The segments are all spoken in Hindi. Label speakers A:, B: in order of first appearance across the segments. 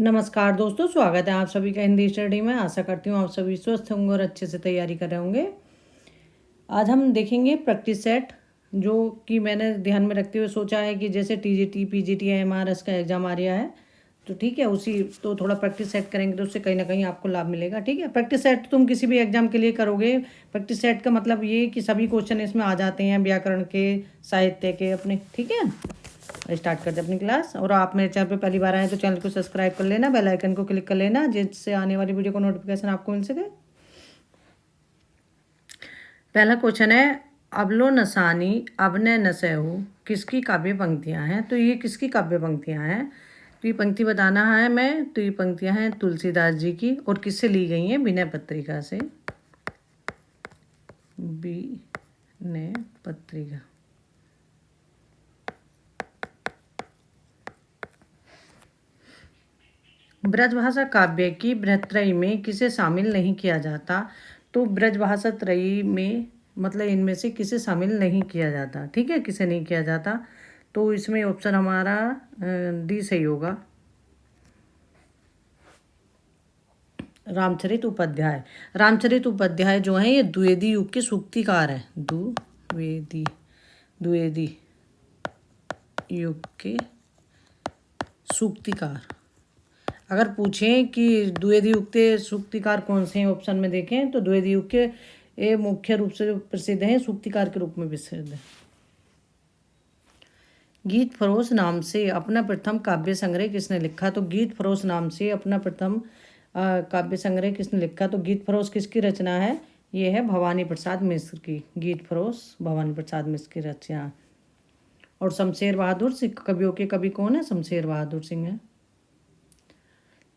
A: नमस्कार दोस्तों, स्वागत है आप सभी का हिंदी स्टडी में। आशा करती हूँ आप सभी स्वस्थ होंगे और अच्छे से तैयारी कर रहे होंगे। आज हम देखेंगे प्रैक्टिस सेट, जो कि मैंने ध्यान में रखते हुए सोचा है कि जैसे टीजीटी, पीजीटी, एमआरएस का एग्ज़ाम आ रहा है, तो ठीक है, उसी तो थोड़ा प्रैक्टिस सेट करेंगे तो उससे कहीं ना कहीं आपको लाभ मिलेगा। ठीक है, प्रैक्टिस सेट तुम किसी भी एग्जाम के लिए करोगे। प्रैक्टिस सेट का मतलब ये कि सभी क्वेश्चन इसमें आ जाते हैं, व्याकरण के, साहित्य के अपने। ठीक है, स्टार्ट करते हैं अपनी क्लास। और आप मेरे चैनल पे पहली बार आए तो चैनल को सब्सक्राइब कर लेना, बेल आइकन को क्लिक कर लेना, जिससे आने वाली वीडियो को नोटिफिकेशन आपको मिल सके। पहला क्वेश्चन है, अबलो नसानी अबने नसेहु किसकी काव्य पंक्तियां हैं। तो ये किसकी काव्य पंक्तियां हैं, तो ये पंक्ति बताना है मैं। तो ये पंक्तियां हैं तुलसीदास जी की, और किससे ली गई हैं? विनय पत्रिका से। विनय पत्रिका। ब्रजभाषा काव्य की बृहत्त्रयी में किसे शामिल नहीं किया जाता। तो ब्रजभाषा त्रयी में मतलब इनमें से किसे शामिल नहीं किया जाता। ठीक है, किसे नहीं किया जाता, तो इसमें ऑप्शन हमारा डी सही होगा, रामचरित उपाध्याय। रामचरित उपाध्याय जो है ये द्विवेदी युग के सूक्तिकार है। द्विवेदी युग के सूक्तिकार। अगर पूछें कि द्विवेदी युग के सूक्तिकार कौन से हैं, ऑप्शन में देखें तो द्विवेदी युग के ये मुख्य रूप से जो प्रसिद्ध हैं, सूक्तिकार के रूप में प्रसिद्ध है। गीत फरोश नाम से अपना प्रथम काव्य संग्रह किसने लिखा। तो गीत फरोश नाम से अपना प्रथम काव्य संग्रह किसने लिखा। तो गीत फरोश किसकी रचना है? ये है भवानी प्रसाद मिश्र की। गीत फरोश भवानी प्रसाद मिश्र की रचना। और शमशेर बहादुर सिंह कवियों के कवि कौन है? शमशेर बहादुर सिंह है।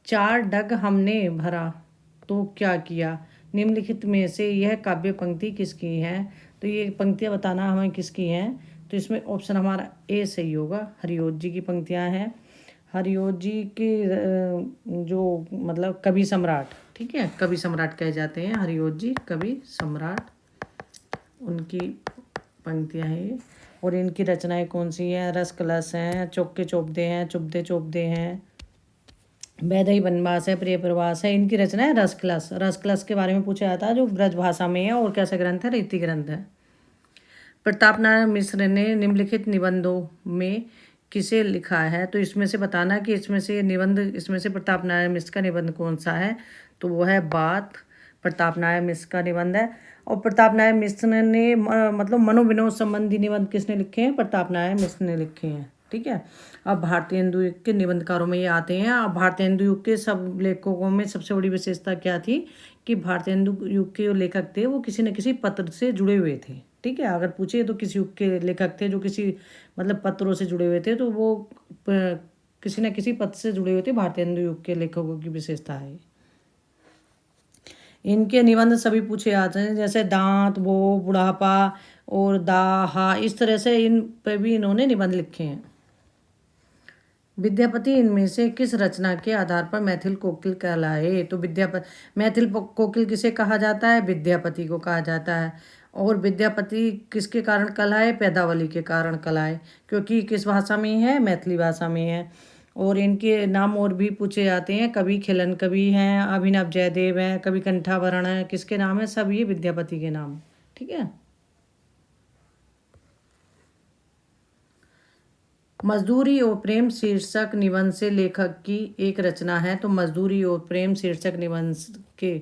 A: चार डग हमने भरा तो क्या किया, निम्नलिखित में से यह काव्य पंक्ति किसकी है। तो ये पंक्तियाँ बताना हमें किसकी हैं। तो इसमें ऑप्शन हमारा ए सही होगा, हरिओत जी की पंक्तियाँ हैं। हरिओत जी के जो मतलब कवि सम्राट, ठीक है, कवि सम्राट कहे जाते हैं हरिओत जी, कवि सम्राट, उनकी पंक्तियाँ हैं ये। और इनकी रचनाएं कौन सी हैं? रस कलश हैं, चौके चौपदे हैं, चुपदे चौपदे हैं, वैदेही वनवास है, प्रिय प्रवास है। इनकी रचना है रस कलश। रस कलश के बारे में पूछा जाता है, जो ब्रज भाषा में है और कैसा ग्रंथ है? रीति ग्रंथ है। प्रताप नारायण मिश्र ने निम्नलिखित निबंधों में किसे लिखा है। तो इसमें से बताना कि इसमें से निबंध, इसमें से प्रताप नारायण मिश्र का निबंध कौन सा है। तो वो है बात, प्रताप नारायण मिश्र का निबंध है। और प्रताप नारायण मिश्र ने मतलब मनोविनोद संबंधी निबंध किसने लिखे हैं? प्रताप नारायण मिश्र ने लिखे हैं। ठीक है, अब भारतीय हिंदू युग के निबंधकारों में ये आते हैं। अब भारतीय हिंदू युग के सब लेखकों में सबसे बड़ी विशेषता क्या थी कि भारतीय हिंदू युग के जो लेखक थे वो किसी न किसी पत्र से जुड़े हुए थे। ठीक है, अगर पूछे तो किस युग के लेखक थे जो किसी मतलब पत्रों से जुड़े हुए थे, तो वो किसी न किसी पत्र से जुड़े हुए थे। भारतीय हिंदू युग के लेखकों की विशेषता है। इनके निबंध सभी पूछे जाते हैं, जैसे दांत, वो, बुढ़ापा और दाहा, इस तरह से इन पर भी इन्होंने निबंध लिखे हैं। विद्यापति इनमें से किस रचना के आधार पर मैथिल कोकिल कहलाए। तो मैथिल कोकिल किसे कहा जाता है? विद्यापति को कहा जाता है। और विद्यापति किसके कारण कहलाए? पैदावली के कारण कहलाए, क्योंकि किस भाषा में है? मैथिली भाषा में है। और इनके नाम और भी पूछे जाते हैं, कवि खिलन कवि हैं, अभिनव जयदेव हैं, कवि कंठाभरण है, किसके नाम है? सब ये विद्यापति के नाम। ठीक है। मजदूरी और प्रेम शीर्षक निबंध से लेखक की एक रचना है। तो मजदूरी और प्रेम शीर्षक निबंध के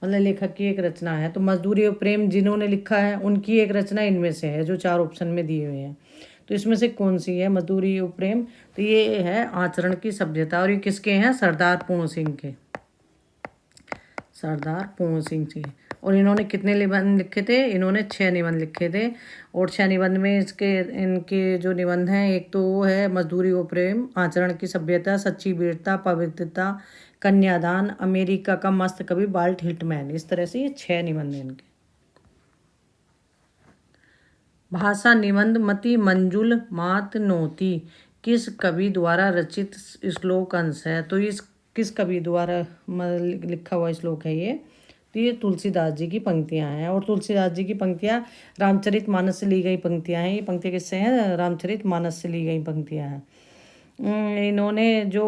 A: मतलब लेखक की एक रचना है। तो मजदूरी और प्रेम जिन्होंने लिखा है उनकी एक रचना इनमें से है, जो चार ऑप्शन में दिए हुए हैं। तो इसमें से कौन सी है मजदूरी और प्रेम? तो ये है आचरण की सभ्यता। और ये किसके हैं? सरदार पूर्ण सिंह के, सरदार पूर्ण सिंह जी। और इन्होंने कितने निबंध लिखे थे? इन्होंने 6 निबंध लिखे थे। और 6 निबंध में इनके जो निबंध हैं, एक तो वो है मजदूरी व प्रेम, आचरण की सभ्यता, सच्ची वीरता, पवित्रता, कन्यादान, अमेरिका का मस्त कवि, वाल्ट हिटमैन। इस तरह से ये 6 निबंध हैं इनके। भाषा निबंध मति मंजुल मात नोती किस कवि द्वारा रचित श्लोक अंश है। तो इस किस कवि द्वारा लिखा हुआ श्लोक है ये? तो ये तुलसीदास जी की पंक्तियां हैं। और तुलसीदास जी की पंक्तियां रामचरित मानस से ली गई पंक्तियां हैं। ये पंक्तियां किससे हैं? रामचरित मानस से ली गई पंक्तियां हैं। इन्होंने जो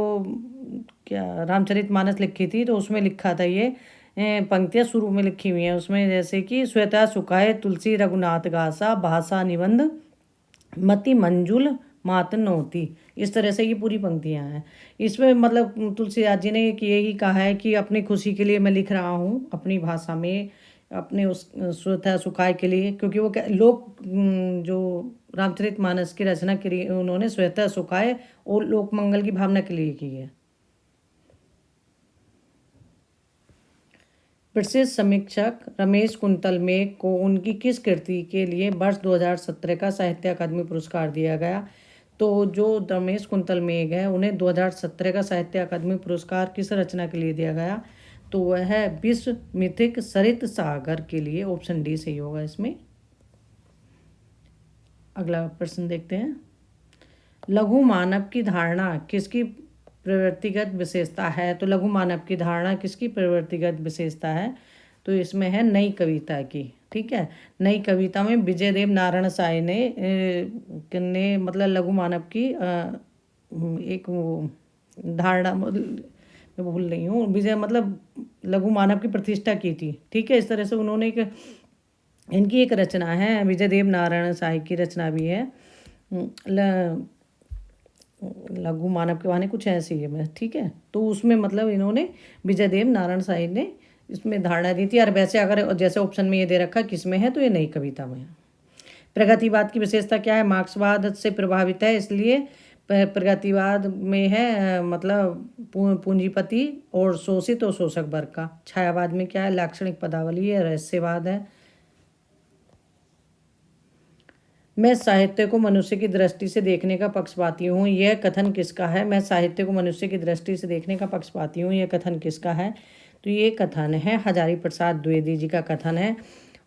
A: क्या रामचरितमानस लिखी थी, तो उसमें लिखा था ये पंक्तियाँ शुरू में लिखी हुई हैं उसमें, जैसे कि श्वेता सुखाए तुलसी रघुनाथ गासा भाषा निबंध मति मंजुल मात नोती। इस तरह से ये पूरी पंक्तियाँ हैं। इसमें मतलब तुलसीदास जी ने एक यही कहा है कि अपनी खुशी के लिए मैं लिख रहा हूँ अपनी भाषा में, अपने उस श्वेता सुखाए के लिए, क्योंकि वो लोक जो रामचरितमानस की रचना करी उन्होंने श्वेता सुखाए और लोक मंगल की भावना के लिए की है। प्रसिद्ध समीक्षक रमेश कुंतल मेघ को उनकी किस कृति के लिए वर्ष 2017 का साहित्य अकादमी पुरस्कार दिया गया? तो जो रमेश कुंतल मेघ है उन्हें 2017 का साहित्य अकादमी पुरस्कार किस रचना के लिए दिया गया? तो वह है विश्व मिथिक सरित सागर के लिए। ऑप्शन डी सही होगा इसमें। अगला प्रश्न देखते हैं। लघु मानव की धारणा किसकी प्रवृत्तिगत विशेषता है? तो लघु मानव की धारणा किसकी प्रवृत्तिगत विशेषता है? तो इसमें है नई कविता की। ठीक है, नई कविता में विजय देव नारायण साय ने मतलब लघु मानव की एक धारणा, मैं भूल रही हूँ, विजय मतलब लघु मानव की प्रतिष्ठा की थी। ठीक है, इस तरह से उन्होंने इनकी एक रचना है, विजय देव नारायण साय की रचना भी है लघु मानव के बहाने, कुछ ऐसी है मैं। ठीक है, तो उसमें मतलब इन्होंने विजय देव नारायण साय ने इसमें धारणा दी थी। और वैसे अगर जैसे ऑप्शन में ये दे रखा किस में है, तो ये नई कविता में है। प्रगतिवाद की विशेषता क्या है? मार्क्सवाद से प्रभावित है, इसलिए प्रगतिवाद में है मतलब पूंजीपति और शोषित और शोषक वर्ग का। छायावाद में क्या है? लाक्षणिक पदावली है, रहस्यवाद है। मैं साहित्य को मनुष्य की दृष्टि से देखने का पक्षपाती हूँ, यह कथन किसका है? मैं साहित्य को मनुष्य की दृष्टि से देखने का पक्षपाती हूँ, यह कथन किसका है? तो ये कथन है हजारी प्रसाद द्विवेदी जी का कथन है।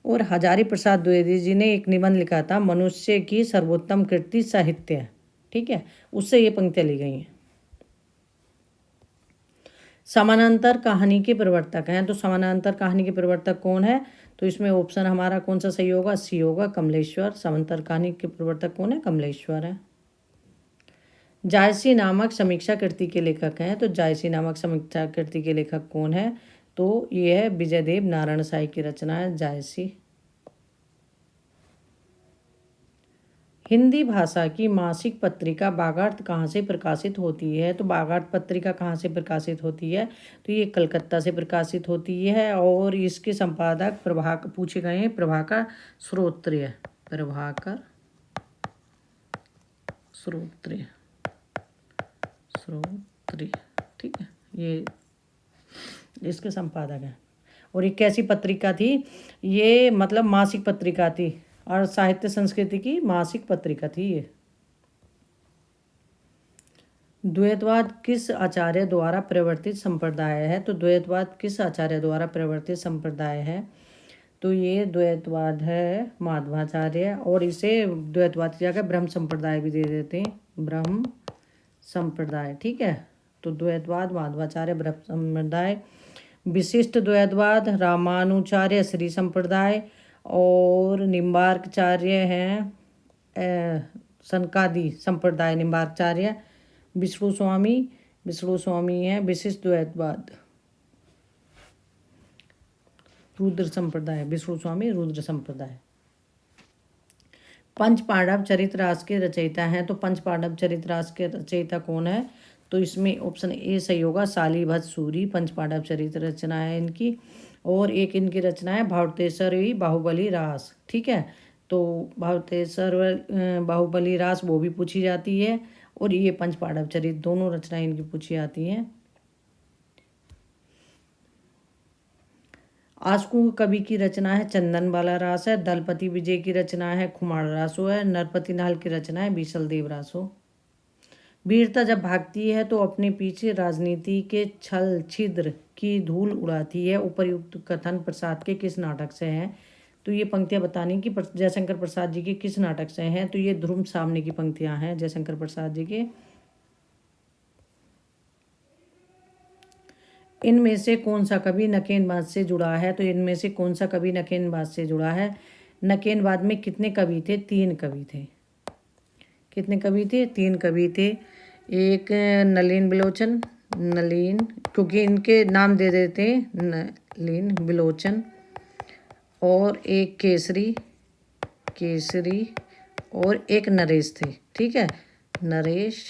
A: और हजारी प्रसाद द्विवेदी जी ने एक निबंध लिखा था, मनुष्य की सर्वोत्तम कृति साहित्य। ठीक है, उससे ये पंक्तियाँ ली गई हैं। समानांतर कहानी के प्रवर्तक हैं, तो समानांतर कहानी के प्रवर्तक कौन है? तो इसमें ऑप्शन हमारा कौन सा सही होगा? सी होगा, कमलेश्वर। समानांतर कहानी के प्रवर्तक कौन है? कमलेश्वर है। जायसी नामक समीक्षा कृति के लेखक हैं, तो जायसी नामक समीक्षा कृति के लेखक कौन है? तो ये है विजय देव नारायण साय की रचना है जायसी। हिंदी भाषा की मासिक पत्रिका बागार्त कहाँ से प्रकाशित होती है? तो बागार्त पत्रिका कहाँ से प्रकाशित होती है? तो ये कलकत्ता से प्रकाशित होती है। और इसके संपादक प्रभाकर पूछे गए हैं, प्रभाकर श्रोत्रिय। प्रभाकर श्रोत्रिय, श्रोत्रिय। ठीक है, ये इसके संपादक हैं। और ये कैसी पत्रिका थी? ये मतलब मासिक पत्रिका थी और साहित्य संस्कृति की मासिक पत्रिका थी ये। द्वैतवाद किस आचार्य द्वारा प्रवर्तित संप्रदाय है? तो द्वैतवाद किस आचार्य द्वारा प्रवर्तित संप्रदाय है? तो ये द्वैतवाद है माधवाचार्य। और इसे द्वैतवाद की जगह ब्रह्म संप्रदाय भी दे देते हैं, ब्रह्म संप्रदाय। ठीक है, तो द्वैतवाद माधवाचार्य ब्रह्म संप्रदाय। विशिष्ट द्वैतवाद रामानुचार्य श्री संप्रदाय। और निम्बार्काचार्य हैं सनकादि संप्रदाय निम्बार्काचार्य। विष्णु स्वामी हैं विशिष्ट द्वैतवाद रुद्र संप्रदाय। विष्णु स्वामी रुद्र संप्रदाय। पंच पांडव चरितरास के रचयिता हैं, तो पंच पांडव चरितरास के रचयिता कौन है? तो इसमें ऑप्शन ए सही होगा, शालिभद्र सूरी। पंच पांडव चरित्र रचना है इनकी। और एक इनकी रचना है भावतेश्वरी बाहुबली रास। ठीक है, तो भावतेश्वर बाहुबली रास वो भी पूछी जाती है, और ये पंच पांडव चरित्र दोनों रचनाएं इनकी पूछी जाती हैं। आशुकुंग कवि की रचना है चंदन वाला रास है। दलपति विजय की रचना है खुमार रासो है। नरपति नाल की रचना है बीसल देव रासो। वीरता जब भागती है तो अपने पीछे राजनीति के छल छिद्र की धूल उड़ाती है, उपर्युक्त कथन प्रसाद के किस नाटक से है? तो ये पंक्तियां बतानी कि जयशंकर प्रसाद जी के किस नाटक से हैं? तो ये ध्रुव सामने की पंक्तियां हैं जयशंकर प्रसाद जी के। इनमें से कौन सा कवि नकेनवाद से जुड़ा है? तो इनमें से कौन सा कवि नकेनवाद से जुड़ा है? नकेनवाद में कितने कवि थे? 3 कवि थे। कितने कवि थे? 3 कवि थे। एक नलिन बिलोचन, नलीन, क्योंकि इनके नाम दे देते हैं, नलीन, विलोचन, और एक केसरी, केसरी, और एक नरेश थे। ठीक है, नरेश।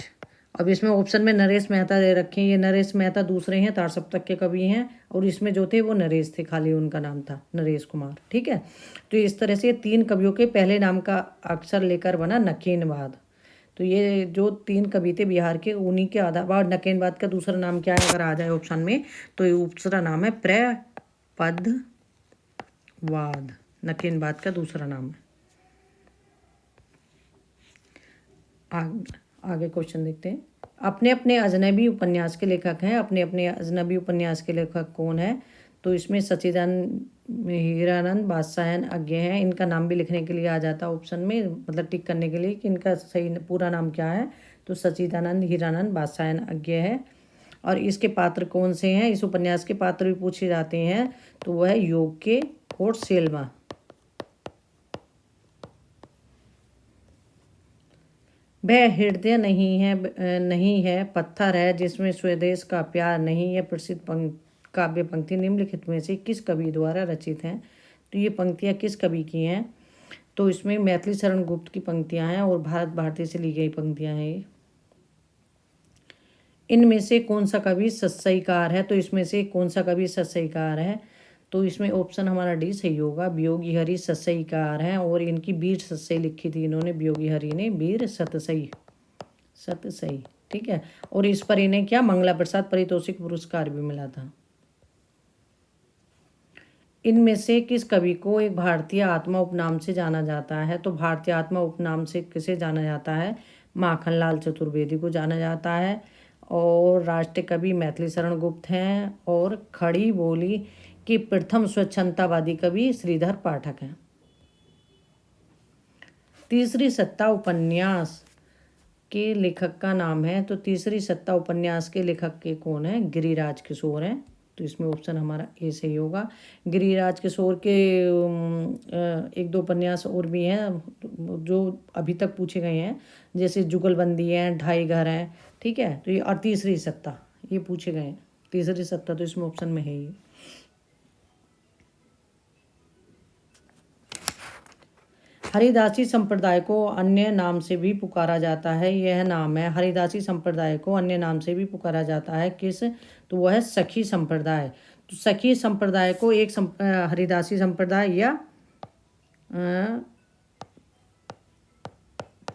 A: अब इसमें ऑप्शन में नरेश मेहता दे रखे हैं, ये नरेश मेहता दूसरे हैं, तार सप्तक के कवि हैं, और इसमें जो थे वो नरेश थे, खाली उनका नाम था नरेश कुमार। ठीक है, तो इस तरह से 3 कवियों के पहले नाम का अक्षर लेकर बना नकेनवाद। तो ये जो 3 कवि थे बिहार के, उन्हीं के आधार पर नकेनवाद का दूसरा नाम क्या है अगर आ जाए ऑप्शन में, तो ये दूसरा नाम है प्रपदवाद। नकेनवाद का दूसरा नाम है। आगे क्वेश्चन देखते हैं। अपने अपने अजनबी उपन्यास के लेखक हैं। अपने अपने अजनबी उपन्यास के लेखक कौन है? तो इसमें सच्चिदानंद, हीरानंद, बादशाहन अज्ञे हैं। इनका नाम भी लिखने के लिए आ जाता है ऑप्शन में, मतलब टिक करने के लिए कि इनका सही पूरा नाम क्या है। तो सच्चिदानंद, हीरानंद, बादशाहन अज्ञे है। और इसके पात्र कौन से हैं? इस उपन्यास के पात्र भी पूछे जाते हैं, तो वह है योग्य और सेल्मा। वह हृदय नहीं है, पत्थर है जिसमें स्वदेश का प्यार नहीं है। प्रसिद्ध काव्य पंक्ति निम्नलिखित में से किस कवि द्वारा रचित हैं? तो ये पंक्तियाँ किस कवि की हैं? तो इसमें मैथिली शरण गुप्त की पंक्तियाँ हैं और भारत भारती से ली गई पंक्तियाँ हैं। इनमें से कौन सा कवि सत्सईकार है? तो इसमें से कौन सा कवि सत्सईकार है? तो इसमें ऑप्शन हमारा डी सही होगा। वियोगी हरि सत्सईकार हैं और इनकी वीर सतसई लिखी थी इन्होंने, वियोगी हरि ने वीर सतसई। ठीक है, और इस पर इन्हें क्या मंगला प्रसाद पारितोषिक पुरस्कार भी मिला था। इनमें से किस कवि को एक भारतीय आत्मा उपनाम से जाना जाता है? तो भारतीय आत्मा उपनाम से किसे जाना जाता है? माखनलाल चतुर्वेदी को जाना जाता है। और राष्ट्रीय कवि मैथिली शरण गुप्त हैं। और खड़ी बोली के प्रथम स्वच्छंदतावादी कवि श्रीधर पाठक हैं। तीसरी सत्ता उपन्यास के लेखक का नाम है। तो तीसरी सत्ता उपन्यास के लेखक के कौन है? गिरिराज किशोर हैं। तो इसमें ऑप्शन हमारा ए सही होगा। गिरिराज किशोर के 1-2 उपन्यास और भी हैं जो अभी तक पूछे गए हैं, जैसे जुगलबंदी है, ढाई घर हैं। ठीक है, तो ये और तीसरी सत्ता ये पूछे गए हैं। तीसरी सत्ता तो इसमें ऑप्शन में है ही। हरिदासी संप्रदाय को अन्य नाम से भी पुकारा जाता है। यह नाम है, हरिदासी संप्रदाय को अन्य नाम से भी पुकारा जाता है। किस? तो वह है सखी संप्रदाय। तो सखी संप्रदाय को एक हरिदासी संप्रदाय या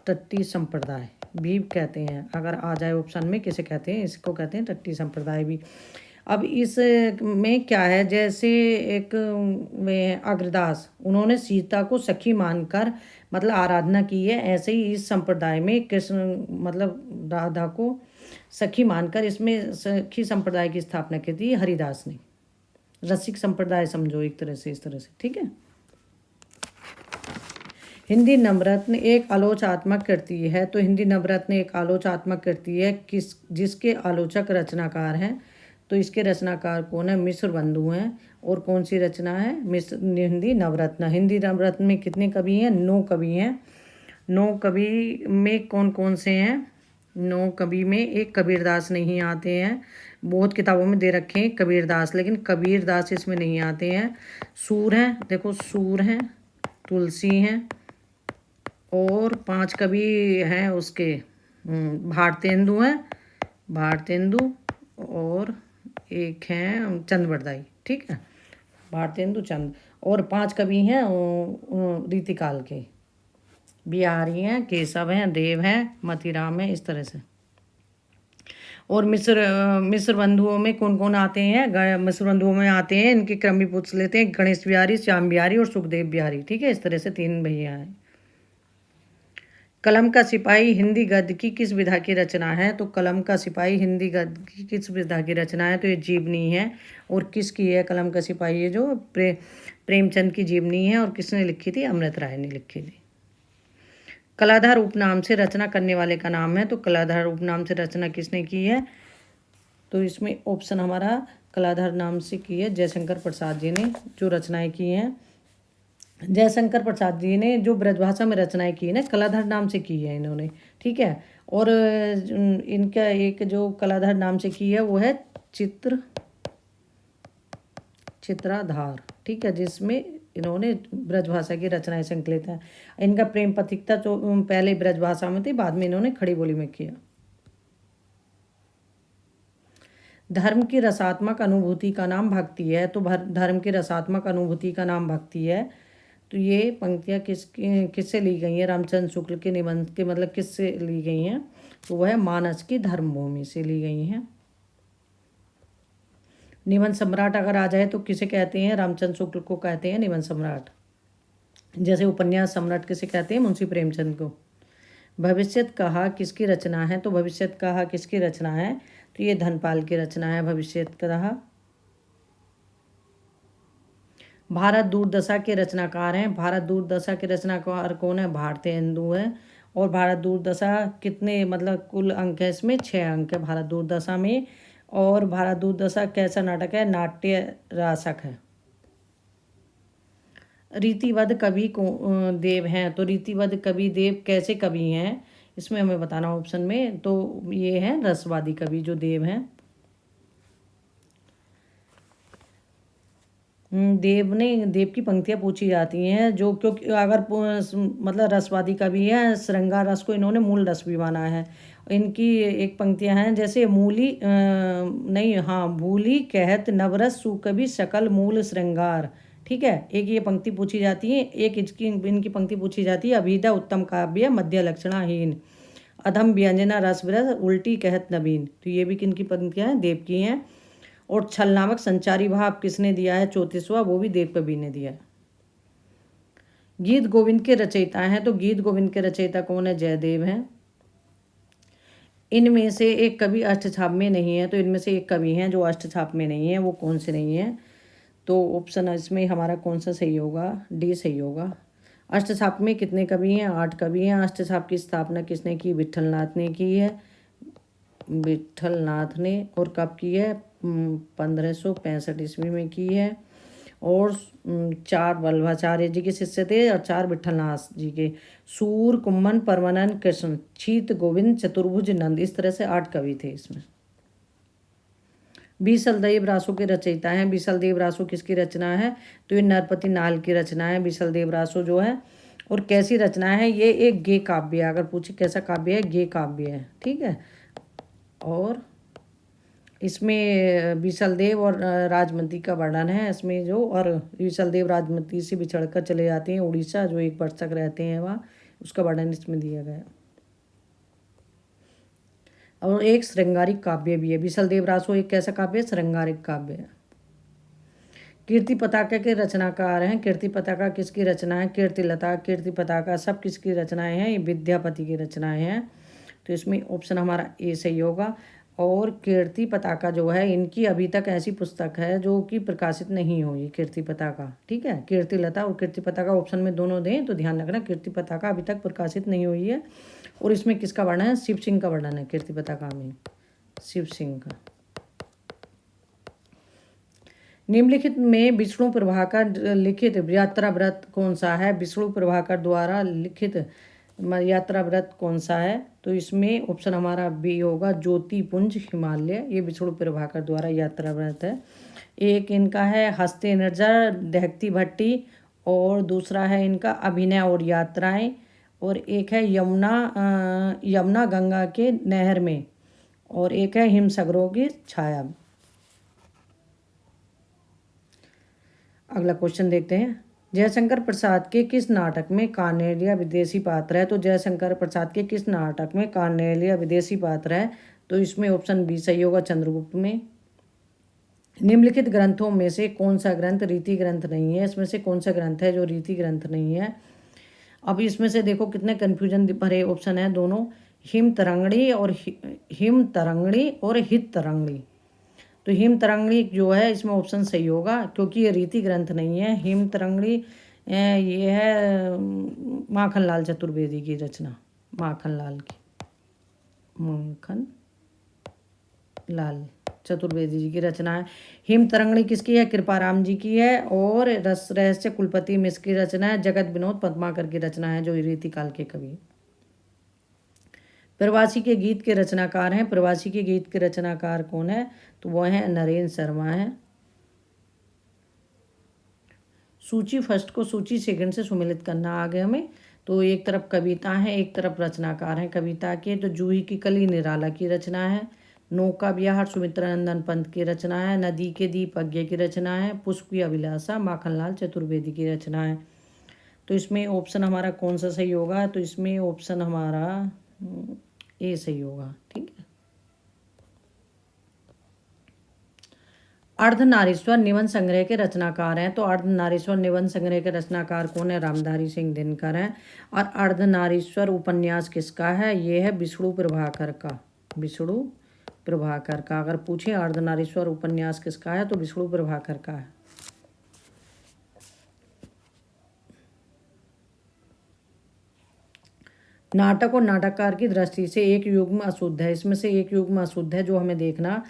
A: टट्टी संप्रदाय भी कहते हैं। अगर आ जाए ऑप्शन में किसे कहते हैं? इसको कहते हैं टट्टी संप्रदाय भी। अब इस में क्या है, जैसे एक में अग्रदास, उन्होंने सीता को सखी मानकर मतलब आराधना की है, ऐसे ही इस संप्रदाय में कृष्ण मतलब राधा को सखी मानकर इसमें सखी संप्रदाय की स्थापना की थी हरिदास ने। रसिक संप्रदाय समझो एक तरह से, इस तरह से। ठीक है, हिंदी नवरत्न एक आलोचनात्मक कृति है। तो हिंदी नवरत्न एक आलोचनात्मक कृति है जिसके आलोचक रचनाकार हैं। तो इसके रचनाकार कौन है? मिश्र बंधु हैं। और कौन सी रचना है? हिंदी नवरत्न। हिंदी नवरत्न में कितने कवि हैं? 9 कवि हैं। 9 कवि में कौन कौन से हैं? 9 कवि में एक कबीरदास नहीं आते हैं। बहुत किताबों में दे रखे हैं कबीरदास, लेकिन कबीरदास इसमें नहीं आते हैं। सूर हैं, देखो सूर हैं, तुलसी हैं, और 5 कवि हैं उसके, भारतेंदु हैं, भारतेंदु, और एक हैं चंद्रवरदाई। ठीक है, भारतेंदु, चंद, और 5 कवि हैं रीतिकाल के। बिहारी हैं, केशव हैं, देव हैं, मतीराम हैं, इस तरह से। और मिश्र बंधुओं में कौन कौन आते हैं? मिश्र बंधुओं में आते हैं, इनके क्रम भी पूछ लेते हैं, गणेश बिहारी, श्याम बिहारी और सुखदेव बिहारी। ठीक है, इस तरह से 3 भैया हैं। कलम का सिपाही हिंदी गद्य की किस विधा की रचना है? तो कलम का सिपाही हिंदी गद्य की किस विधा की रचना है? तो ये जीवनी है। और किसकी है कलम का सिपाही? ये जो प्रेमचंद की जीवनी है। और किसने लिखी थी? अमृत राय ने लिखी थी। कलाधर उपनाम से रचना करने वाले का नाम है। तो कलाधर उपनाम से रचना किसने की है? तो इसमें ऑप्शन हमारा कलाधर नाम से की है जयशंकर प्रसाद जी ने जो रचनाएं की हैं। जयशंकर प्रसाद जी ने जो ब्रजभाषा में रचनाएं की है ना, कलाधर नाम से की है इन्होंने। ठीक है, और इनका एक जो कलाधर नाम से की है वो है चित्राधार, ठीक है, जिसमें इन्होंने ब्रजभाषा की रचनाएं संकलित हैं। इनका प्रेम पथिकता जो पहले ब्रजभाषा में थी, बाद में इन्होंने खड़ी बोली में किया। धर्म की रसात्मक अनुभूति का नाम भक्ति है, तो धर्म की रसात्मक अनुभूति का नाम भक्ति है। तो ये पंक्तियाँ किससे ली गई हैं? रामचंद्र शुक्ल के निबंध के मतलब किससे ली गई हैं? तो वह मानस की धर्मभूमि से ली गई हैं। निबंध सम्राट अगर आ जाए तो किसे कहते हैं? रामचंद्र शुक्ल को कहते हैं निबंध सम्राट। जैसे उपन्यास सम्राट किसे कहते हैं? मुंशी प्रेमचंद को। भविष्यत कहा किसकी रचना है? तो भविष्यत कहा किसकी रचना है? तो ये धनपाल की रचना है भविष्यत कहा। भारत दूरदशा के रचनाकार हैं। भारत दूरदशा के रचनाकार कौन है? भारतेंदु है। और भारत दूरदशा कितने मतलब कुल अंक है इसमें? 6 अंक है भारत दूरदशा में। और भारत दूरदशा कैसा नाटक है? नाट्य रासक है। रीतिवद कवि को देव हैं, तो रीतिवद कवि देव कैसे कवि हैं इसमें हमें बताना ऑप्शन में। तो ये हैं रसवादी कवि जो देव हैं। देव की पंक्तियाँ पूछी जाती हैं जो, क्योंकि अगर मतलब रसवादी कवि है, श्रृंगार रस को इन्होंने मूल रस भी माना है। इनकी एक पंक्तियाँ हैं जैसे भूली कहत नवरस सुकवि सकल मूल श्रृंगार, ठीक है। एक ये पंक्ति पूछी जाती है। एक इनकी पंक्ति पूछी जाती है अभिधा उत्तम काव्य मध्य लक्षणाहीन अधम व्यंजना रस विरस उल्टी कहत नवीन। तो ये भी किनकी पंक्तियाँ हैं? देव की हैं। और छल नामक संचारी भाव किसने दिया है? 34वां, वो भी देव कवि ने दिया है। गीत गोविंद के रचयिता हैं, तो गीत गोविंद के रचयिता कौन है? जयदेव हैं। इनमें से एक कवि अष्टछाप में नहीं है, तो इनमें से एक कवि हैं जो अष्टछाप में नहीं है, वो कौन से नहीं है? तो ऑप्शन इसमें हमारा कौन सा सही होगा? डी सही होगा। अष्टछाप में कितने कवि हैं? 8 कवि हैं। अष्टछाप की स्थापना किसने की? विट्ठलनाथ ने की है। विट्ठलनाथ ने। और कब की है? 1565 ईस्वी में की है। और 4 वल्लभाचार्य जी के शिष्य थे और 4 विट्ठलनाथ जी के। सूर, कुम्मन, परमानंद, कृष्ण, छीत, गोविंद, चतुर्भुज, नंद, इस तरह से 8 कवि थे इसमें। बीसलदेव रासो के रचयिता हैं। बीसलदेव रासो किसकी रचना है? तो ये नरपति नाल की रचना है बीसलदेव रासो जो है। और कैसी रचना है? ये एक गे काव्य है। अगर पूछे कैसा काव्य है? गे काव्य है, ठीक है। और इसमें बीसलदेव और राजमती का वर्णन है इसमें जो, और बीसलदेव राजमती से बिछड़कर चले जाते हैं उड़ीसा, जो 1 वर्ष तक रहते हैं वहाँ, उसका वर्णन इसमें दिया गया। और एक श्रृंगारिक काव्य भी है। बीसलदेव रासो एक कैसा काव्य है? श्रृंगारिक काव्य है। कीर्ति पताका के रचनाकार हैं। कीर्ति पताका किसकी रचना है? कीर्तिलता, कीर्ति पताका सब किसकी रचनाएं हैं? ये विद्यापति की रचनाएं हैं। तो इसमें ऑप्शन हमारा ए सही होगा। और कीर्ति पताका जो है, इनकी अभी तक ऐसी पुस्तक है जो कि प्रकाशित नहीं हुई, कीर्ति पताका, ठीक है। कीर्तिलता और कीर्ति पताका ऑप्शन में दोनों दें तो ध्यान रखना, कीर्ति पताका अभी तक प्रकाशित नहीं हुई है। और इसमें किसका वर्णन है? शिव सिंह का वर्णन है कीर्ति पताका में, शिव सिंह का। निम्नलिखित में विष्णु प्रभाकर लिखित यात्रा व्रत कौन सा है? विष्णु प्रभाकर द्वारा लिखित यात्रा व्रत कौन सा है? तो इसमें ऑप्शन हमारा बी होगा, ज्योतिपुंज हिमालय। ये विष्णु प्रभाकर द्वारा यात्रा व्रत है। एक इनका है हस्ते निर्जर दहकती भट्टी, और दूसरा है इनका अभिनय और यात्राएं, और एक है यमुना गंगा के नहर में, और एक है हिमसागरों की छाया। अगला क्वेश्चन देखते हैं। जयशंकर प्रसाद के किस नाटक में कार्नेलिया विदेशी पात्र है? तो जयशंकर प्रसाद के किस नाटक में कार्नेलिया विदेशी पात्र है? तो इसमें ऑप्शन बी सही होगा, चंद्रगुप्त में। निम्नलिखित ग्रंथों में से कौन सा ग्रंथ रीति ग्रंथ नहीं है? इसमें से कौन सा ग्रंथ है जो रीति ग्रंथ नहीं है? अब इसमें से देखो कितने कन्फ्यूजन भरे ऑप्शन है दोनों, हिम तरंगड़ी और हित तरंगड़ी। तो हिम तरंगड़ी जो है इसमें ऑप्शन सही होगा, क्योंकि ये रीति ग्रंथ नहीं है। हिम तरंगड़ी ये है माखनलाल चतुर्वेदी की रचना, माखनलाल चतुर्वेदी जी की रचना है। हिम तरंगड़ी किसकी है? कृपाराम जी की है। और रस रहस्य कुलपति मिश्र की रचना है। जगत विनोद पद्माकर की रचना है, जो रीति काल के कवि। प्रवासी के गीत के रचनाकार हैं। प्रवासी के गीत के रचनाकार कौन है? तो वो है नरेंद्र शर्मा है। सूची फर्स्ट को सूची सेकंड से सुमिलित करना आगे हमें। तो एक तरफ कविता है, एक तरफ रचनाकार हैं कविता के। तो जूही की कली निराला की रचना है। नौका विहार सुमित्रानंदन पंत की रचना है। नदी के दीप अज्ञे की रचना है। पुष्प की अभिलाषा माखनलाल चतुर्वेदी की रचना है। तो इसमें ऑप्शन हमारा कौन सा सही होगा? तो इसमें ऑप्शन हमारा ए सही होगा। ठीक है। अर्धनारीश्वर निबंध संग्रह के रचनाकार हैं। तो अर्धनारीश्वर निबंध संग्रह के रचनाकार कौन है? रामधारी सिंह दिनकर हैं। और अर्धनारीश्वर उपन्यास किसका है? ये है विष्णु प्रभाकर का। विष्णु प्रभाकर का। अगर पूछे अर्धनारीश्वर उपन्यास किसका है तो विष्णु प्रभाकर का है। नाटक और नाटककार की दृष्टि से एक युग्म अशुद्ध है। इसमें से एक युग्म अशुद्ध है जो हमें देखना।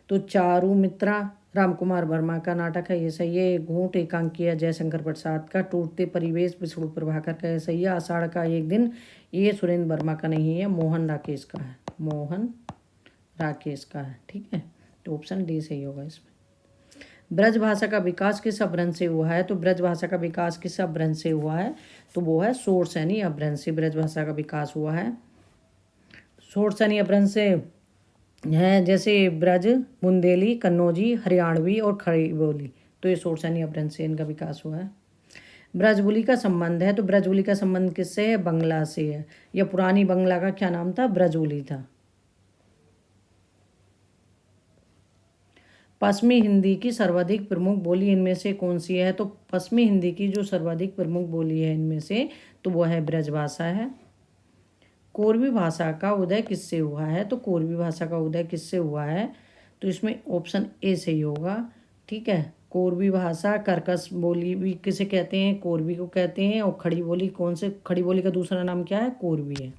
A: तो चारुमित्रा रामकुमार वर्मा का नाटक है, ये सही है। घूंट एकांकिया जयशंकर प्रसाद का। टूटते परिवेश विष्णु प्रभाकर का, ये सही है। आषाढ़ का एक दिन, ये सुरेंद्र वर्मा का नहीं है, मोहन राकेश का है। मोहन राकेश का है। ठीक है। तो ऑप्शन डी सही होगा इसमें। ब्रज भाषा का विकास किस अपभ्रंश से हुआ है? तो ब्रज भाषा का विकास किस अपभ्रंश से हुआ है? तो वो है शोरसैनी अपभ्रंश से ब्रज भाषा का विकास हुआ है। शोरसैनी अपभ्रंश से है जैसे ब्रज, बुंदेली, कन्नौजी, हरियाणवी और खड़ी बोली। तो ये शोरसैनी अपभ्रंश से इनका विकास हुआ है। ब्रजबुली का संबंध है। तो ब्रजबुली का संबंध किससे है? बंगला से है। यह पुरानी बंगला का क्या नाम था? ब्रजबुली था। पश्चिमी हिंदी की सर्वाधिक प्रमुख बोली इनमें से कौन सी है? तो पश्चिमी हिंदी की जो सर्वाधिक प्रमुख बोली है इनमें से, तो वह है ब्रजभाषा है। कोरवी भाषा का उदय किससे हुआ है? तो कोरवी भाषा का उदय किससे हुआ है? तो इसमें ऑप्शन ए सही होगा। ठीक है। कोरवी भाषा, कर्कश बोली भी किसे कहते हैं? कोरवी को कहते हैं। और खड़ी बोली कौन से? खड़ी बोली का दूसरा नाम क्या है? कोरवी है।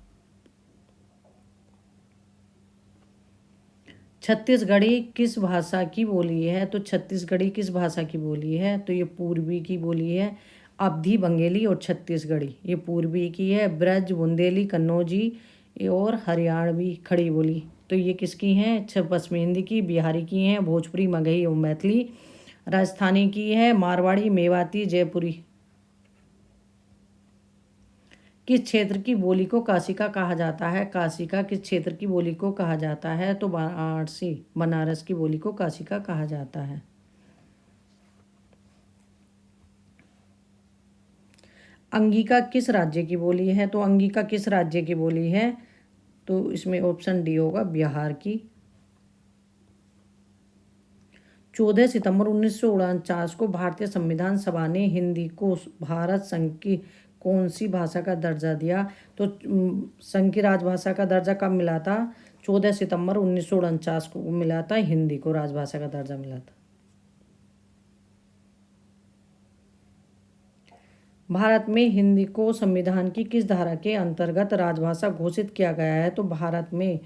A: छत्तीसगढ़ी किस भाषा की बोली है? तो छत्तीसगढ़ी किस भाषा की बोली है? तो ये पूर्वी की बोली है। अवधी, बंगेली और छत्तीसगढ़ी ये पूर्वी की है। ब्रज, बुंदेली, कन्नौजी और हरियाणवी खड़ी बोली तो ये किसकी हैं? पश्चिमी हिंदी की। बिहारी की हैं भोजपुरी, मगही और मैथिली। राजस्थानी की है मारवाड़ी, मेवाती, जयपुरी। किस क्षेत्र की बोली को काशिका कहा जाता है? काशिका किस क्षेत्र की बोली को कहा जाता है? तो वाराणसी, बनारस की बोली को काशिका कहा जाता है। अंगिका किस राज्य की बोली है? तो अंगिका किस राज्य की बोली है? तो इसमें ऑप्शन डी होगा, बिहार की। 14 सितंबर 1949 को भारतीय संविधान सभा ने हिंदी को भारत संघ की कौन सी भाषा का दर्जा दिया? तो संघ की राजभाषा का दर्जा कब मिला था? 14 सितंबर 1949 को मिला था, हिंदी को राजभाषा का दर्जा मिला था। भारत में हिंदी को संविधान की किस धारा के अंतर्गत राजभाषा घोषित किया गया है? तो भारत में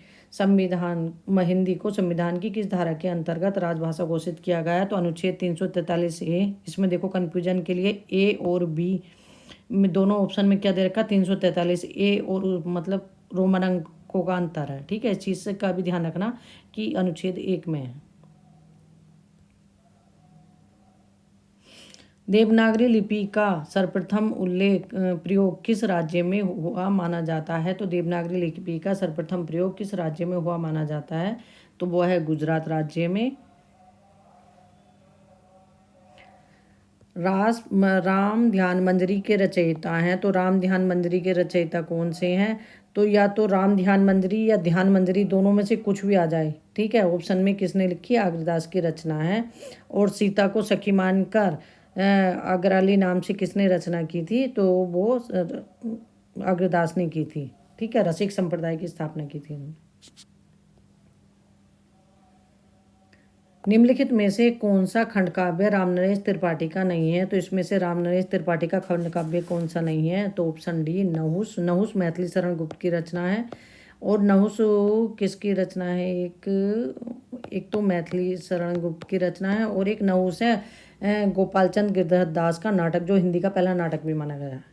A: हिंदी को संविधान की किस धारा के अंतर्गत राजभाषा घोषित किया गया है? तो अनुच्छेद 343 ए। इसमें देखो कन्फ्यूजन के लिए ए और बी में दोनों ऑप्शन में क्या दे रखा? 343 ए और मतलब रोमन अंकों का अंतर है। ठीक है। इस चीज़ का भी ध्यान रखना कि अनुच्छेद 1 में है। देवनागरी लिपि का सर्वप्रथम उल्लेख प्रयोग किस राज्य में हुआ माना जाता है? तो देवनागरी लिपि का सर्वप्रथम प्रयोग किस राज्य में हुआ माना जाता है? तो वो है गुजरात राज्य में। राम ध्यान मंजरी के रचयिता हैं। तो राम ध्यान मंजरी के रचयिता कौन से हैं? तो या तो राम ध्यान मंजरी या ध्यान मंजरी, दोनों में से कुछ भी आ जाए। ठीक है। ऑप्शन में किसने लिखी? अग्रदास की रचना है। और सीता को सखी मानकर अग्रली नाम से किसने रचना की थी? तो वो अग्रदास ने की थी। ठीक है। रसिक संप्रदाय की स्थापना की थी उन्होंने। निम्नलिखित में से कौन सा खंड काव्य रामनरेश त्रिपाठी का नहीं है? तो इसमें से रामनरेश त्रिपाठी का खंड काव्य कौन सा नहीं है? तो ऑप्शन डी, नहुस। नहुस मैथिली शरण गुप्त की रचना है। और नहुस किसकी रचना है? एक तो मैथिली शरण गुप्त की रचना है और एक नहुस है गोपाल चंद गिरधर दास का नाटक, जो हिंदी का पहला नाटक भी माना गया है।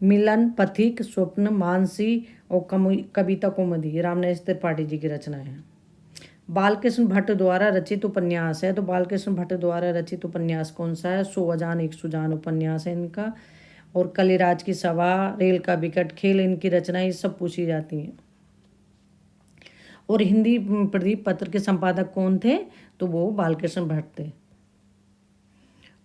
A: मिलन, पथिक, स्वप्न, मानसी और कविता कौमुदी रामनाथ त्रिपाठी जी की रचना है। बालकृष्ण भट्ट द्वारा रचित उपन्यास है, तो बालकृष्ण भट्ट द्वारा रचित उपन्यास कौन सा है? 100 अजान एक सुजान उपन्यास है इनका। और कलिराज की सभा, रेल का विकट खेल, इनकी रचनाएं सब पूछी जाती हैं। और हिंदी प्रदीप पत्र के संपादक कौन थे? तो वो बालकृष्ण भट्ट थे।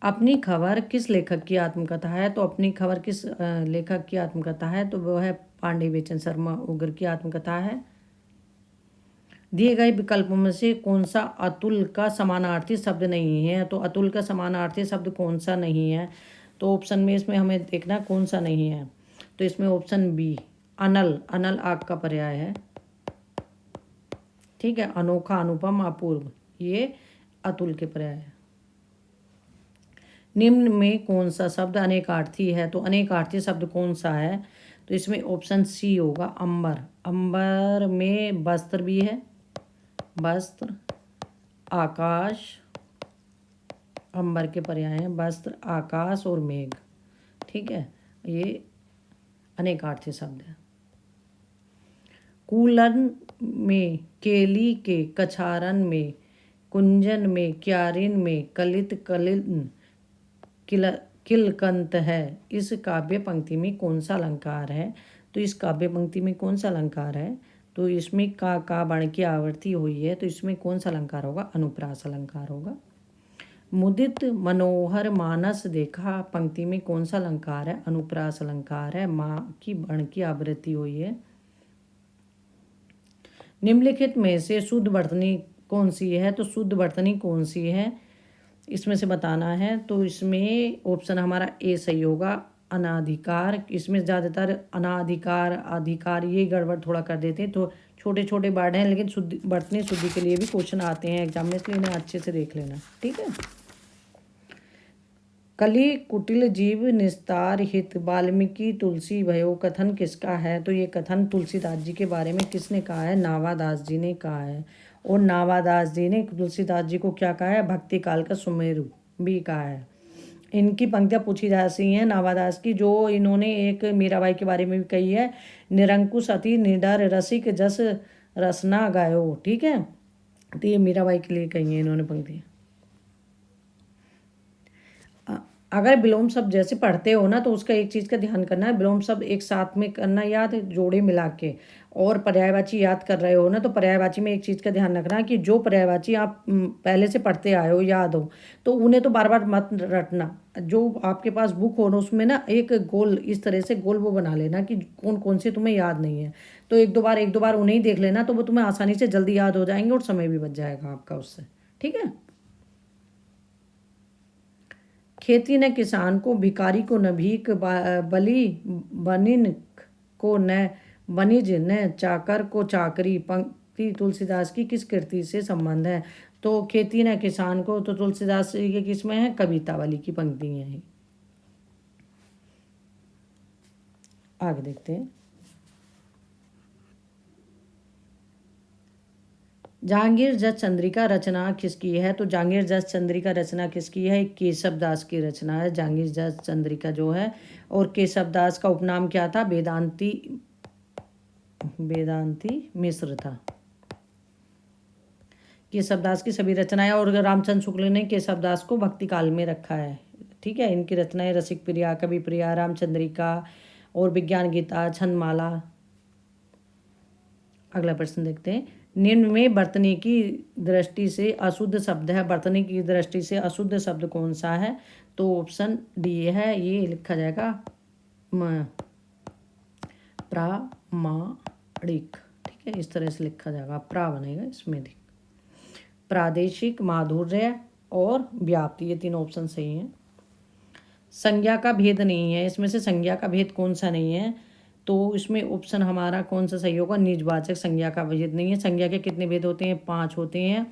A: अपनी खबर किस लेखक की आत्मकथा है? तो अपनी खबर किस लेखक की आत्मकथा है? तो वो है पांडे बेचन शर्मा उगर की आत्मकथा है। दिए गए विकल्पों में से कौन सा अतुल का समानार्थी शब्द नहीं है? तो अतुल का समानार्थी शब्द कौन सा नहीं है? तो ऑप्शन में इसमें हमें देखना कौन सा नहीं है। तो इसमें ऑप्शन बी अनल, अनल आग का पर्याय है। ठीक है, अनोखा, अनुपम, अपूर्व, ये अतुल के पर्याय है। निम्न में कौन सा शब्द अनेकार्थी है? तो अनेकार्थी शब्द कौन सा है? तो इसमें ऑप्शन सी होगा अंबर। अंबर में वस्त्र भी है, वस्त्र, आकाश, अंबर के पर्याय हैं वस्त्र, आकाश और मेघ। ठीक है, ये अनेकार्थी शब्द है। कूलन में, केली के, कछारन में, कुंजन में, क्यारिन में, कलित कलिन किलकंत है। इस काव्य पंक्ति में कौन सा अलंकार है? तो इस काव्य पंक्ति में कौन सा अलंकार है? तो इसमें का बाण की आवृत्ति हुई है, तो इसमें कौन सा अलंकार होगा? अनुप्रास अलंकार होगा। मुदित मनोहर मानस देखा पंक्ति में कौन सा अलंकार है? अनुप्रास अलंकार है। माँ की बाण की आवृत्ति हुई है। निम्नलिखित में से शुद्ध वर्तनी कौन सी है? तो शुद्ध वर्तनी कौन सी है इसमें से बताना है। तो इसमें ऑप्शन हमारा ए सही होगा, अनाधिकार। इसमें ज़्यादातर अनाधिकार, अधिकार ये गड़बड़ थोड़ा कर देते हैं। तो छोटे छोटे वर्ड हैं, लेकिन शुद्ध वर्तनी शुद्धि के लिए भी क्वेश्चन आते हैं एग्जाम में, इसलिए इन्हें अच्छे से देख लेना। ठीक है। कली कुटिल जीव निस्तार हित वाल्मीकि तुलसी भयो कथन किसका है? तो ये कथन तुलसीदास जी के बारे में किसने कहा है? नावादास जी ने कहा है। और नावादास जी ने तुलसीदास जी को क्या कहा है? भक्ति काल का सुमेरु भी कहा है। इनकी पंक्तियाँ पूछी जा रही हैं नावादास की, जो इन्होंने एक मीराबाई के बारे में भी कही है, निरंकुश अति निडर रसिक जस रसना गायो। ठीक है, तो ये मीराबाई के लिए कही है इन्होंने पंक्ति। अगर विलोम शब्द जैसे पढ़ते हो ना, तो उसका एक चीज़ का ध्यान करना है, विलोम शब्द एक साथ में करना याद, जोड़े मिला के। और पर्यायवाची याद कर रहे हो ना, तो पर्यायवाची में एक चीज़ का ध्यान रखना कि जो पर्यायवाची आप पहले से पढ़ते आए हो, याद हो, तो उन्हें तो बार बार मत रटना। जो आपके पास बुक हो ना, उसमें ना एक गोल इस तरह से गोल वो बना लेना कि कौन कौन से तुम्हें याद नहीं है। तो एक दो बार उन्हें ही देख लेना, तो वो तुम्हें आसानी से जल्दी याद हो जाएंगे और समय भी बच जाएगा आपका उससे। ठीक है। खेती न किसान को, भिखारी को न भीख, बलि बनिन को न वनिज, न चाकर को चाकरी। पंक्ति तुलसीदास की किस कृति से संबंध है? तो खेती न किसान को, तो तुलसीदास के किस में है? कविता वाली की पंक्तियाँ हैं। आगे देखते हैं। जहांगीर जस चंद्रिका रचना किसकी है? तो जहांगीर जस चंद्रिका रचना किसकी है? केशव दास की रचना है जहांगीर जस चंद्रिका जो है। और केशव दास का उपनाम क्या था? वेदांती मिश्र था। केशव दास की सभी रचनाएं, और रामचंद्र शुक्ल ने केशव दास को भक्ति काल में रखा है। ठीक है, इनकी रचनाएं रसिक प्रिया, कवि प्रिया, रामचंद्रिका और विज्ञान गीता, छंदमाला। अगला प्रश्न देखते हैं। निम्न में वर्तनी की दृष्टि से अशुद्ध शब्द है। वर्तनी की दृष्टि से अशुद्ध शब्द कौन सा है? तो ऑप्शन डी है, ये लिखा जाएगा प्रामाणिक। ठीक है, इस तरह से लिखा जाएगा, प्रा बनेगा इसमें। प्रादेशिक, माधुर्य और व्याप्ति, ये तीनों ऑप्शन सही हैं। संज्ञा का भेद नहीं है, इसमें से संज्ञा का भेद कौन सा नहीं है? तो इसमें ऑप्शन हमारा कौन सा सही होगा? निजवाचक संज्ञा का भेद नहीं है। संज्ञा के कितने भेद होते हैं? 5 होते हैं।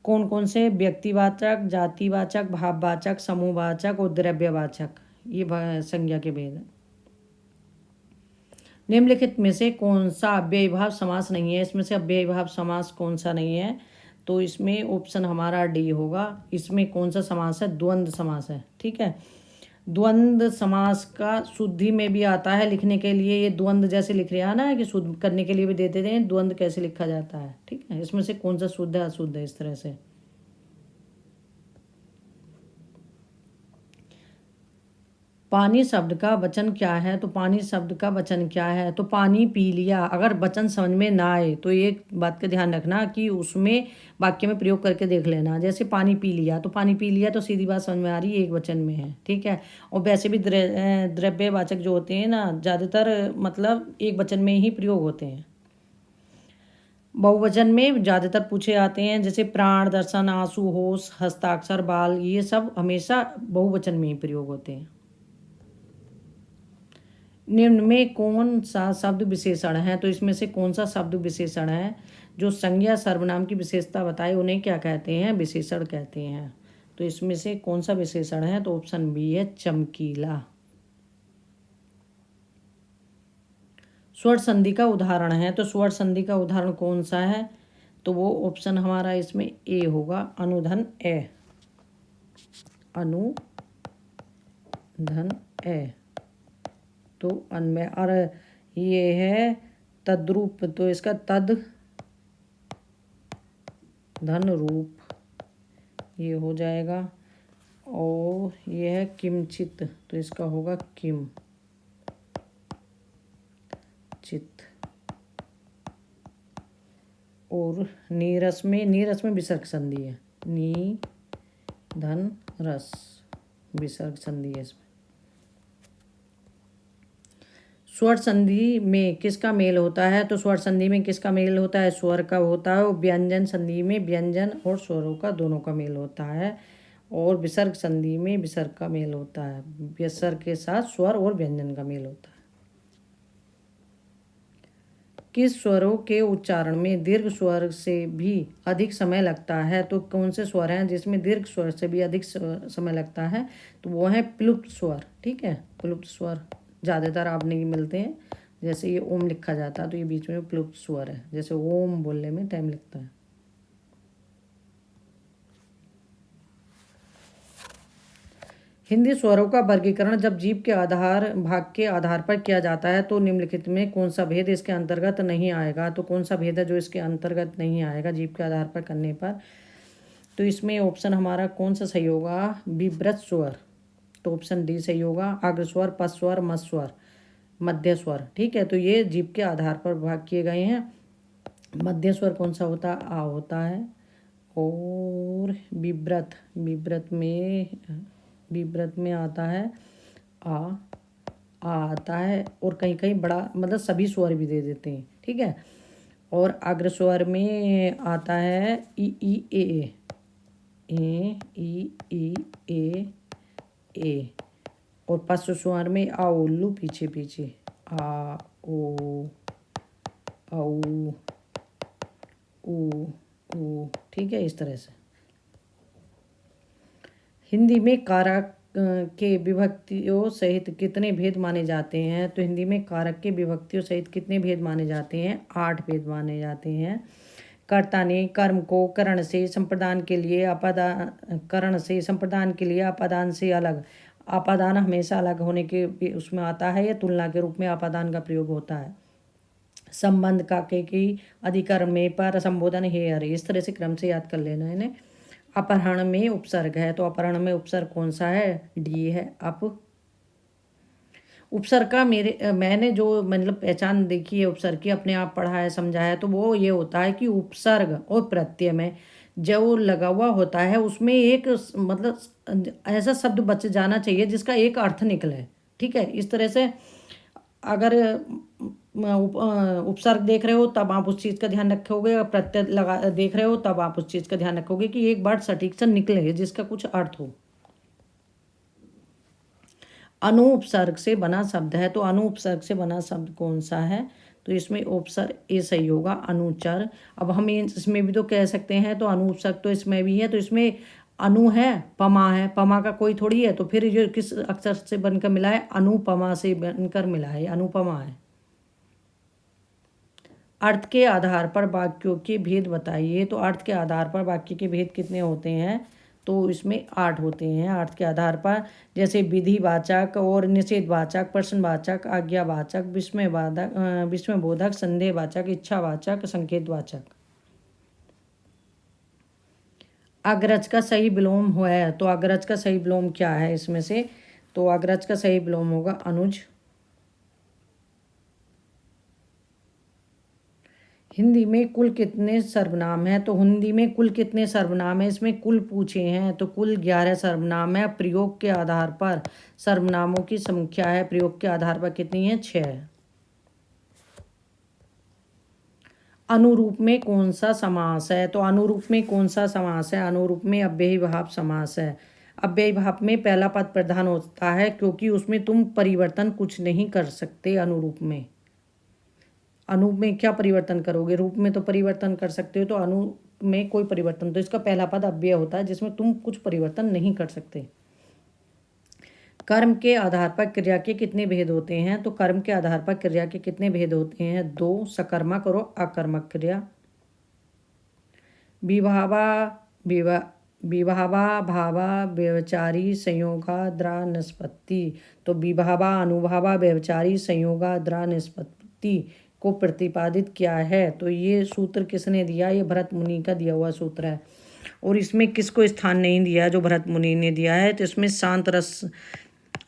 A: कौन कौन से? व्यक्तिवाचक, जातिवाचक, भाववाचक, समूहवाचक और द्रव्यवाचक, ये संज्ञा के भेद हैं। निम्नलिखित में से कौन सा अव्ययीभाव समास नहीं है? इसमें से अव्ययीभाव समास कौन सा नहीं है? तो इसमें ऑप्शन हमारा डी होगा। इसमें कौन सा समास है? द्वंद्व समास है। ठीक है, द्वंद्व समास का शुद्धि में भी आता है लिखने के लिए। ये द्वंद्व जैसे लिख रहे हैं ना कि शुद्ध करने के लिए भी दे देते हैं द्वंद्व कैसे लिखा जाता है, ठीक है। इसमें से कौन सा शुद्ध है अशुद्ध है, इस तरह से। पानी शब्द का वचन क्या है, तो पानी शब्द का वचन क्या है, तो पानी पी लिया। अगर वचन समझ में ना आए तो एक बात का ध्यान रखना कि उसमें वाक्य में प्रयोग करके देख लेना। जैसे पानी पी लिया, तो पानी पी लिया तो सीधी बात समझ में आ रही है, एक वचन में है, ठीक है। और वैसे भी द्रव्यवाचक जो होते हैं ना, ज़्यादातर मतलब एक वचन में ही प्रयोग होते हैं। बहुवचन में ज़्यादातर पूछे आते हैं, जैसे प्राण, दर्शन, आंसू, होश, हस्ताक्षर, बाल, ये सब हमेशा बहुवचन में ही प्रयोग होते हैं। निम्न में कौन सा शब्द विशेषण है, तो इसमें से कौन सा शब्द विशेषण है जो संज्ञा सर्वनाम की विशेषता बताए, उन्हें क्या कहते हैं, विशेषण कहते हैं। तो इसमें से कौन सा विशेषण है, तो ऑप्शन बी है चमकीला। स्वर संधि का उदाहरण है, तो स्वर संधि का उदाहरण कौन सा है, तो वो ऑप्शन हमारा इसमें ए होगा, अनुधन ए, अनुधन ए। तो अन्वय, और ये है तद्रूप, तो इसका तद धन रूप ये हो जाएगा। और ये है किमचित, तो इसका होगा किम चित। और नीरस में विसर्ग संधि है, नी धन रस विसर्ग संधि है इसमें। स्वर संधि में किसका मेल होता है, तो स्वर संधि में किसका मेल होता है, स्वर का होता है। और व्यंजन संधि में व्यंजन और स्वरों का दोनों का मेल होता है। और विसर्ग संधि में विसर्ग का मेल होता है, विसर्ग के साथ स्वर और व्यंजन का मेल होता है। किस स्वरों के उच्चारण में दीर्घ स्वर से भी अधिक समय लगता है, तो कौन से स्वर हैं जिसमें दीर्घ स्वर से भी अधिक समय लगता है, तो वो है प्लुप्त स्वर, ठीक है। प्लुप्त स्वर ज़्यादातर आप नहीं मिलते हैं, जैसे ये ओम लिखा जाता है तो ये बीच में प्लुप्त स्वर है, जैसे ओम बोलने में टाइम लगता है। हिंदी स्वरों का वर्गीकरण जब जीभ के आधार भाग के आधार पर किया जाता है, तो निम्नलिखित में कौन सा भेद इसके अंतर्गत नहीं आएगा, तो कौन सा भेद है जो इसके अंतर्गत नहीं आएगा जीभ के आधार पर करने पर, तो इसमें ऑप्शन हमारा कौन सा सही होगा, विव्रत स्वर, तो ऑप्शन डी सही होगा। अग्रस्वर, पस्वर, मस्वर, मध्य स्वर, ठीक है। तो ये जीभ के आधार पर भाग किए गए हैं। मध्य स्वर कौन सा होता है, आ होता है। और विव्रत में आता है आ आता है। और कहीं कहीं बड़ा मतलब सभी स्वर भी दे देते हैं, ठीक है। और अग्रस्वर में आता है ई ई ए ए। और पश्च स्वर में आ उल्लू पीछे पीछे, आ ओ औ ऊ, ठीक है, इस तरह से। हिंदी में कारक के विभक्तियों सहित कितने भेद माने जाते हैं, तो हिंदी में कारक के विभक्तियों सहित कितने भेद माने जाते हैं, 8 भेद माने जाते हैं। कर्ता ने कर्म को करण से संप्रदान के लिए अपादान से अलग, अपादान हमेशा अलग होने के उसमें आता है, या तुलना के रूप में अपादान का प्रयोग होता है। संबंध का के अधिकरण में पर संबोधन है अरे, इस तरह से क्रम से याद कर लेना है। अपहरण में उपसर्ग है, तो अपहरण में उपसर्ग कौन सा है, डी है। उपसर्ग का मैंने जो मतलब पहचान देखी है उपसर्ग की, अपने आप पढ़ा है समझा है, तो वो ये होता है कि उपसर्ग और प्रत्यय में जो लगा हुआ होता है उसमें एक मतलब ऐसा शब्द बच जाना चाहिए जिसका एक अर्थ निकले, ठीक है। इस तरह से अगर उपसर्ग देख रहे हो तब आप उस चीज़ का ध्यान रखोगे, और प्रत्यय लगा देख रहे हो तब आप उस चीज़ का ध्यान रखोगे कि एक वर्ड सटीक से निकले जिसका कुछ अर्थ हो। अनु उपसर्ग से बना शब्द है, तो अनु उपसर्ग से बना शब्द कौन सा है, तो इसमें उपसर्ग ए सही होगा, अनुचर। अब हम इसमें भी तो कह सकते हैं, तो अनु उपसर्ग तो इसमें भी है, तो इसमें अनु है, पमा है, पमा का कोई थोड़ी है, तो फिर ये किस अक्षर से बनकर मिला है, अनुपमा से बनकर मिला है, अनुपमा है। अर्थ के आधार पर वाक्यों के भेद बताइए, तो अर्थ के आधार पर वाक्य के भेद कितने होते हैं, तो इसमें 8 होते हैं। 8 के आधार पर जैसे विधिवाचक और निषेधवाचक, प्रश्नवाचक, आज्ञावाचक, विस्मयबोधक, संदेहवाचक, इच्छावाचक, संकेतवाचक। अग्रज का सही विलोम हुआ है, तो अग्रज का सही विलोम क्या है इसमें से? तो अग्रज का सही विलोम होगा अनुज। हिंदी में कुल कितने सर्वनाम हैं? तो हिंदी में कुल कितने सर्वनाम हैं, इसमें कुल पूछे हैं, तो कुल 11 सर्वनाम है। प्रयोग के आधार पर सर्वनामों की संख्या है, प्रयोग के आधार पर कितनी है? 6। अनुरूप में कौन सा समास है? तो अनुरूप में कौन सा समास है? अनुरूप में अव्ययीभाव समास है। अव्ययीभाव में पहला पद प्रधान होता है, क्योंकि उसमें तुम परिवर्तन कुछ नहीं कर सकते। अनुरूप में, अनुरूप में क्या परिवर्तन करोगे? रूप में तो परिवर्तन कर सकते हो, तो अनुरूप में कोई परिवर्तन, तो इसका पहला पद अव्यय होता है, जिसमें तुम कुछ परिवर्तन नहीं कर सकते। कर्म के आधार पर क्रिया के कितने भेद होते हैं? तो कर्म के आधार पर क्रिया के कितने भेद होते हैं? 2, सकर्मक और अकर्मक क्रिया। विभावा भावा व्यवचारी संयोगाद्रा निष्पत्ति। तो विभावा, अनुभावा, व्यवचारी, संयोगाद्रा निष्पत्ति को प्रतिपादित किया है। तो ये सूत्र किसने दिया? ये भरत मुनि का दिया हुआ सूत्र है। और इसमें किसको स्थान नहीं दिया जो भरत मुनि ने दिया है? तो इसमें शांत रस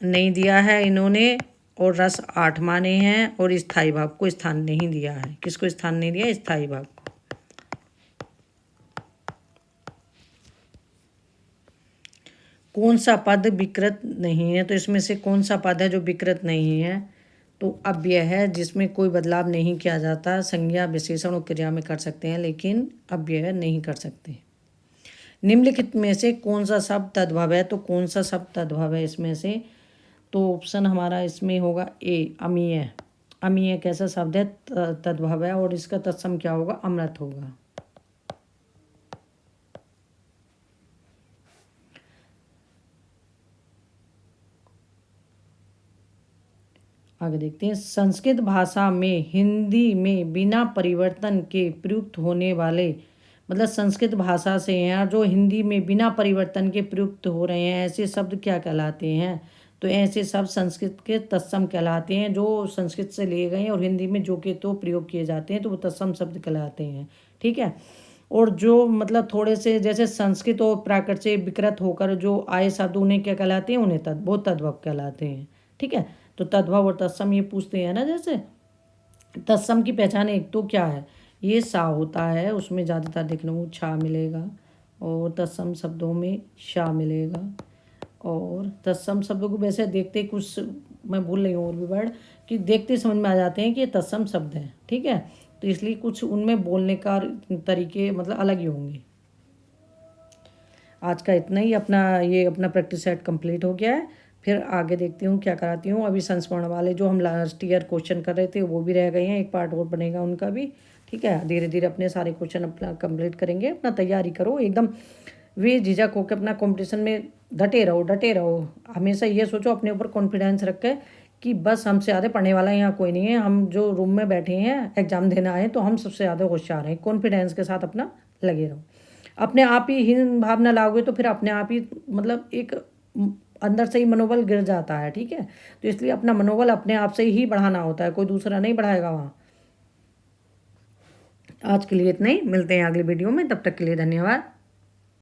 A: नहीं दिया है इन्होंने, और रस 8 माने हैं, और स्थायी भाव को स्थान नहीं दिया है। किसको स्थान नहीं दिया? स्थायी भाव को। कौन सा पद विकृत नहीं है? तो इसमें से कौन सा पद है जो विकृत नहीं है? तो अव्यय है, जिसमें कोई बदलाव नहीं किया जाता। संज्ञा, विशेषण और क्रिया में कर सकते हैं, लेकिन अव्यय नहीं कर सकते। निम्नलिखित में से कौन सा शब्द तद्भव है? तो कौन सा शब्द तद्भव है इसमें से? तो ऑप्शन हमारा इसमें होगा ए, अमीय। अमीय कैसा शब्द है? तद्भव है, और इसका तत्सम क्या होगा? अमृत होगा। आगे देखते हैं। संस्कृत भाषा में हिंदी में बिना परिवर्तन के प्रयुक्त होने वाले, मतलब संस्कृत भाषा से हैं जो हिंदी में बिना परिवर्तन के प्रयुक्त हो रहे हैं, ऐसे शब्द क्या कहलाते हैं? तो ऐसे शब्द संस्कृत के तत्सम कहलाते हैं, जो संस्कृत से लिए गए हैं और हिंदी में जो के तो प्रयोग किए जाते हैं, तो वो तत्सम शब्द कहलाते हैं। ठीक है। और जो मतलब थोड़े से जैसे संस्कृत और प्राकृत से विकृत होकर जो आए शब्द, उन्हें क्या कहलाते हैं? उन्हें वो तद्भव कहलाते हैं। ठीक है। तो तद्भव और तत्सम ये पूछते हैं ना, जैसे तत्सम की पहचान एक तो क्या है? ये सा होता है, उसमें ज़्यादातर देखने को छा मिलेगा, और तत्सम शब्दों में शा मिलेगा। और तत्सम शब्दों को वैसे देखते कुछ, मैं भूल रही हूँ और भी वर्ड, कि देखते समझ में आ जाते हैं कि ये तत्सम शब्द हैं। ठीक है। तो इसलिए कुछ उनमें बोलने का तरीके मतलब अलग ही होंगे। आज का इतना ही। अपना प्रैक्टिस सेट कंप्लीट हो गया है। फिर आगे देखती हूँ क्या कराती हूँ। अभी संस्मरण वाले जो हम लास्ट ईयर क्वेश्चन कर रहे थे वो भी रह गए हैं, एक पार्ट और बनेगा उनका भी। ठीक है। धीरे धीरे अपने सारे क्वेश्चन अपना कंप्लीट करेंगे। अपना तैयारी करो एकदम वे झिझक होकर, अपना कंपटीशन में डटे रहो। हमेशा ये सोचो, अपने ऊपर कॉन्फिडेंस रख के कि बस हमसे ज़्यादा पढ़ने वाला यहाँ कोई नहीं है। हम जो रूम में बैठे हैं एग्ज़ाम देना है, तो हम सबसे ज़्यादा होशियार हैं। कॉन्फिडेंस के साथ अपना लगे रहो। अपने आप ही हीन भावना लाओगे तो फिर अपने आप ही मतलब एक अंदर से ही मनोबल गिर जाता है। ठीक है। तो इसलिए अपना मनोबल अपने आप से ही बढ़ाना होता है, कोई दूसरा नहीं बढ़ाएगा वहाँ। आज के लिए इतना ही। मिलते हैं अगली वीडियो में, तब तक के लिए धन्यवाद।